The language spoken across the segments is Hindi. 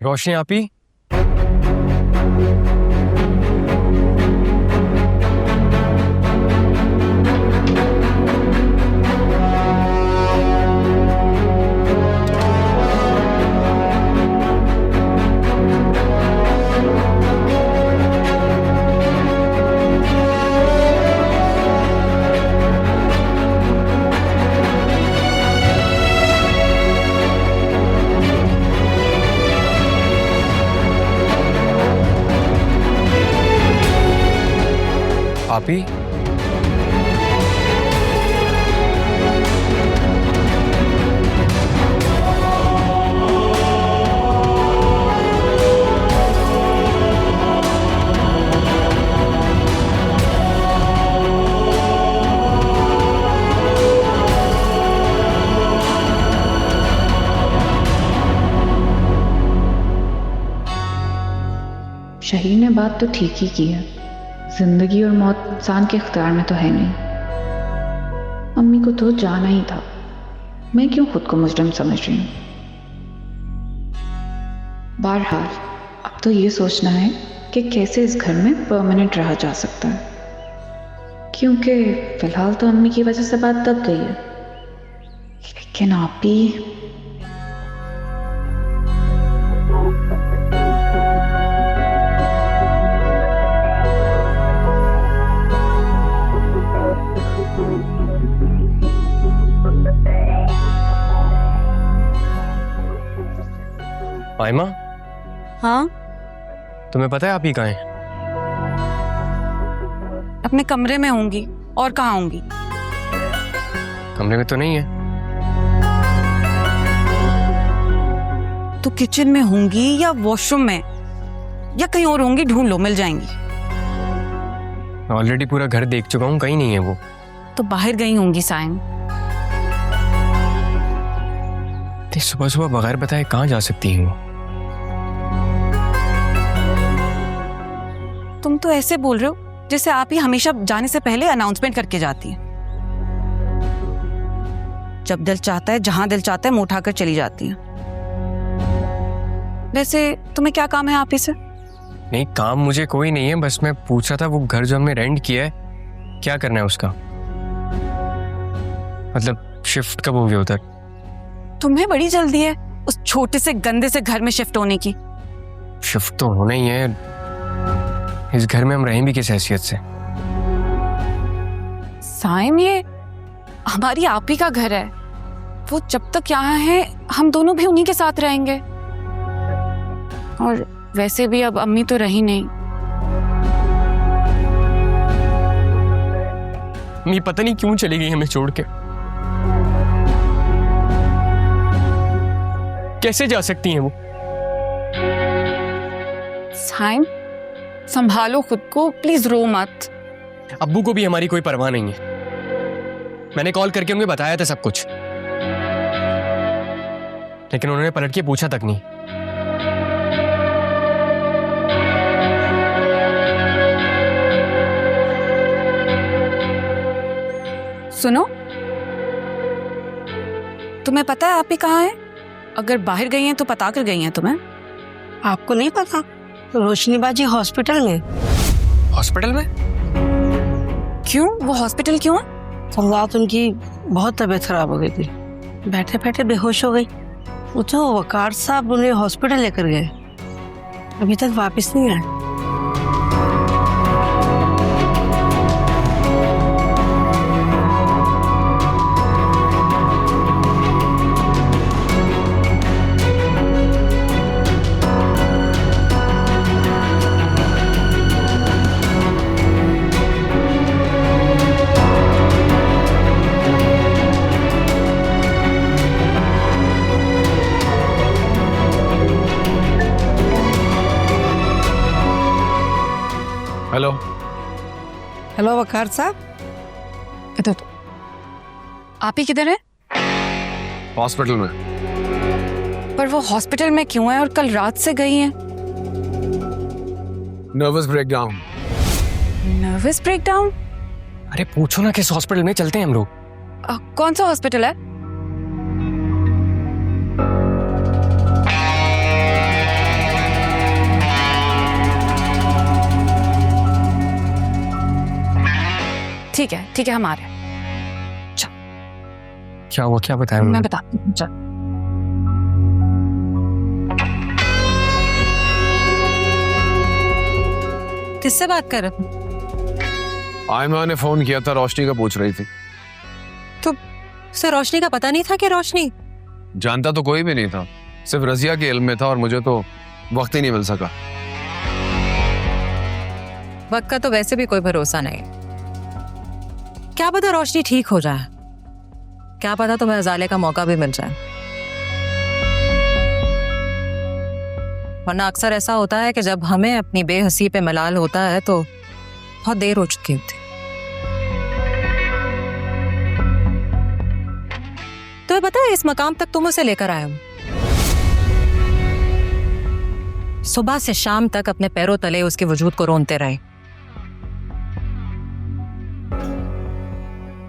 रोशनी आपी, आपी, शहीर ने बात तो ठीक ही की है। जिंदगी और मौत इंसान के इख्तियार में तो है नहीं। अम्मी को तो जाना ही था। मैं क्यों खुद को मुजरिम समझ रही हूँ। बहरहाल अब तो ये सोचना है कि कैसे इस घर में परमानेंट रहा जा सकता है, क्योंकि फिलहाल तो अम्मी की वजह से बात दब गई है। लेकिन आप भी मायमा, हाँ, तुम्हें पता है आप ही कहाँ हैं? अपने कमरे में होंगी और कहाँ होंगी? कमरे में तो नहीं है। तो किचन में होंगी या वॉशरूम में या कहीं और होंगी, ढूंढ लो, मिल जाएंगी। ऑलरेडी पूरा घर देख चुका हूँ, कहीं नहीं है वो। तो बाहर गई होंगी साइम। सुबह सुबह बगैर बताए कहाँ जा सकती हैं वो? तुम तो ऐसे बोल रहे हो जैसे आप ही हमेशा जाने से पहले अनाउंसमेंट करके जाती हैं। जब दिल चाहता है, जहां दिल चाहता है, मुंह उठाकर चली जाती हैं। वैसे तुम्हें क्या काम है आप ही से? नहीं, काम मुझे कोई नहीं है, बस मैं पूछ रहा था वो घर जो हमने रेंट किया है क्या करना है उसका, मतलब शिफ्ट कब होगी उधर? तुम्हें बड़ी जल्दी है उस छोटे से गंदे से घर में शिफ्ट होने की। शिफ्ट तो होना ही है, इस घर में हम रहें भी किस हैसियत से? साइम, ये हमारी आप ही का घर है। वो जब तक यहाँ है हम दोनों भी उन्हीं के साथ रहेंगे। और वैसे भी अब अम्मी तो रही नहीं। अम्मी पता नहीं क्यों चली गई हमें छोड़ के। कैसे जा सकती हैं वो? साइम, संभालो खुद को, प्लीज रो मत। अब्बू को भी हमारी कोई परवाह नहीं है। मैंने कॉल करके उन्हें बताया था सब कुछ, लेकिन उन्होंने पलट के पूछा तक नहीं। सुनो, तुम्हें पता है आप ही कहाँ हैं? अगर बाहर गई हैं तो पता कर गई हैं तुम्हें? आपको नहीं पता? रोशनी बाजी हॉस्पिटल में। हॉस्पिटल में? क्यों? वो हॉस्पिटल क्यों है? कल रात उनकी बहुत तबीयत खराब हो गई थी, बैठे बैठे बेहोश हो गई। वो तो वकार साहब उन्हें हॉस्पिटल लेकर गए, अभी तक वापस नहीं आए। हेलो हेलो वकार साहब। इधर तो। आप ही किधर है? हॉस्पिटल में। पर वो हॉस्पिटल में क्यों है और कल रात से गई हैं? Nervous breakdown. Nervous breakdown? अरे पूछो ना किस हॉस्पिटल में, चलते हैं हम लोग। कौन सा हॉस्पिटल है? ठीक है, हम आ रहे हैं। क्या हुआ, क्या बताया मैं उन्होंने? बताती हूँ, चल। किससे बात कर रहे? आयमा ने फोन किया था, रोशनी का पूछ रही थी। उसे रोशनी का पता नहीं था कि रोशनी? जानता तो कोई भी नहीं था, सिर्फ रजिया के इल्म में था और मुझे तो वक्त ही नहीं मिल सका। वक्त का तो वैसे भी कोई भरोसा नहीं। क्या पता रोशनी ठीक हो जाए, क्या पता तुम्हें अजाले का मौका भी मिल जाए। वरना अक्सर ऐसा होता है कि जब हमें अपनी बेहसी पे मलाल होता है तो बहुत देर हो चुकी होती। तो पता है इस मकाम तक तुम उसे लेकर आए हो। सुबह से शाम तक अपने पैरों तले उसके वजूद को रोनते रहे।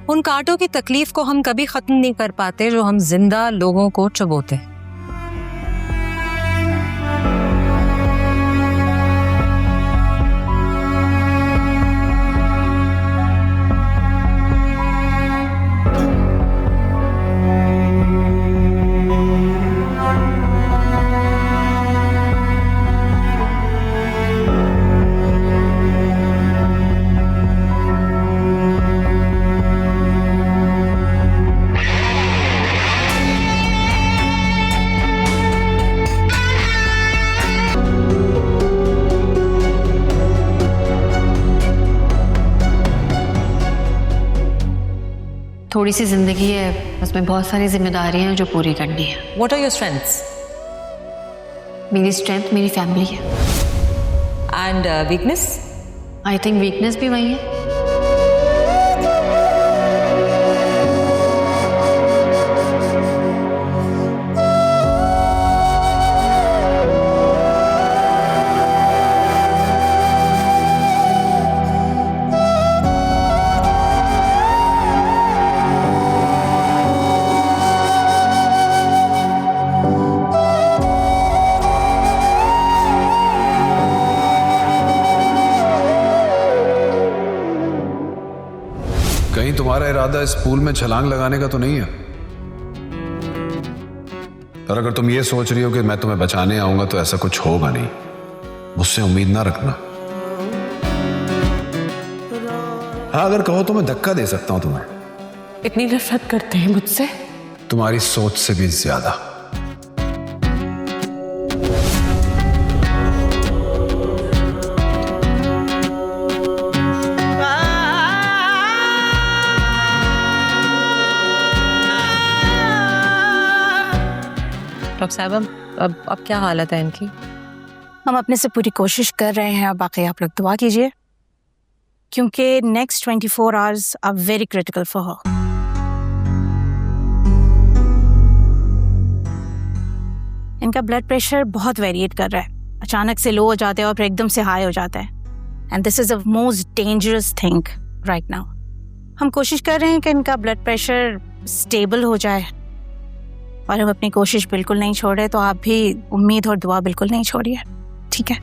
उन कांटों की तकलीफ को हम कभी खत्म नहीं कर पाते जो हम जिंदा लोगों को चुभोते हैं। थोड़ी सी जिंदगी है, उसमें बहुत सारी जिम्मेदारियां हैं जो पूरी करनी है। What are your strengths? मेरी स्ट्रेंथ मेरी फैमिली है। And weakness? I think weakness भी वही है। कहीं तुम्हारा इरादा इस पूल में छलांग लगाने का तो नहीं है? पर अगर तुम ये सोच रही हो कि मैं तुम्हें बचाने आऊंगा तो ऐसा कुछ होगा नहीं। मुझसे उम्मीद ना रखना। हाँ, अगर कहो तो मैं धक्का दे सकता हूं तुम्हें। इतनी नफरत करते हैं मुझसे? तुम्हारी सोच से भी ज्यादा। डॉक्टर साहब अब क्या हालत है इनकी? हम अपने से पूरी कोशिश कर रहे हैं, अब बाकी आप लोग दुआ कीजिए क्योंकि next 24 hours are very critical for her. इनका ब्लड प्रेशर बहुत वेरिएट कर रहा है, अचानक से लो हो जाता है और फिर एकदम से हाई हो जाता है, and this is a most dangerous thing right now. हम कोशिश कर रहे हैं कि इनका ब्लड प्रेशर स्टेबल हो जाए और हम अपनी कोशिश बिल्कुल नहीं छोड़ रहे, तो आप भी उम्मीद और दुआ बिल्कुल नहीं छोड़िए, ठीक है?